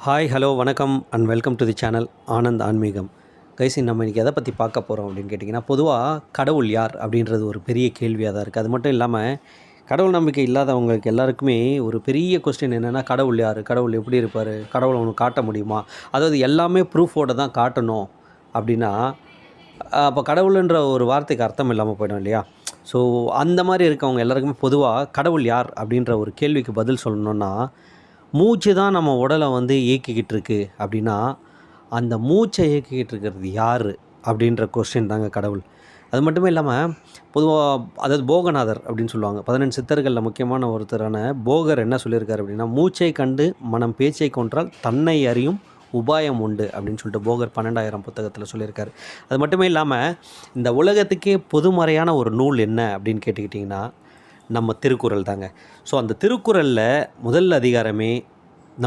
Hi hello வணக்கம் and welcome to the channel Anand ஆன்மீகம். Guys, நம்ம இன்றைக்கி எதை பற்றி பார்க்க போகிறோம் அப்படின்னு கேட்டிங்கன்னா, பொதுவாக கடவுள் யார் அப்படின்றது ஒரு பெரிய கேள்வியாக தான் இருக்குது. அது மட்டும் இல்லாமல் கடவுள் நம்பிக்கை இல்லாதவங்களுக்கு எல்லாருக்குமே ஒரு பெரிய கொஸ்டின் என்னென்னா, கடவுள் யார், கடவுள் எப்படி இருப்பார், கடவுளை அவனுக்கு காட்ட முடியுமா, அதாவது எல்லாமே ப்ரூஃபோடு தான் காட்டணும் அப்படின்னா அப்போ கடவுளுன்ற ஒரு வார்த்தைக்கு அர்த்தம் இல்லாமல் போயிடும் இல்லையா? ஸோ அந்த மாதிரி இருக்கவங்க எல்லாருக்குமே பொதுவாக கடவுள் யார் அப்படின்ற ஒரு கேள்விக்கு பதில் சொல்லணுன்னா, மூச்சு தான் நம்ம உடலை வந்து இயக்கிக்கிட்டு இருக்கு அப்படின்னா, அந்த மூச்சை இயக்கிக்கிட்டு இருக்கிறது யார் அப்படின்ற கொஸ்டின் தாங்க கடவுள். அது மட்டுமே இல்லாமல் பொதுவாக அதாவது போகநாதர் அப்படின்னு சொல்லுவாங்க. 18 சித்தர்களில் முக்கியமான ஒருத்தரான போகர் என்ன சொல்லியிருக்காரு அப்படின்னா, மூச்சை கண்டு மனம் பேச்சை கொன்றால் தன்னை அறியும் உபாயம் உண்டு அப்படின்னு சொல்லிட்டு போகர் 12,000 புத்தகத்தில் சொல்லியிருக்காரு. அது மட்டுமே இல்லாமல் இந்த உலகத்துக்கே பொதுமறையான ஒரு நூல் என்ன அப்படின்னு கேட்டுக்கிட்டிங்கன்னா, நம்ம திருக்குறள் தாங்க. ஸோ அந்த திருக்குறளில் முதல் அதிகாரமே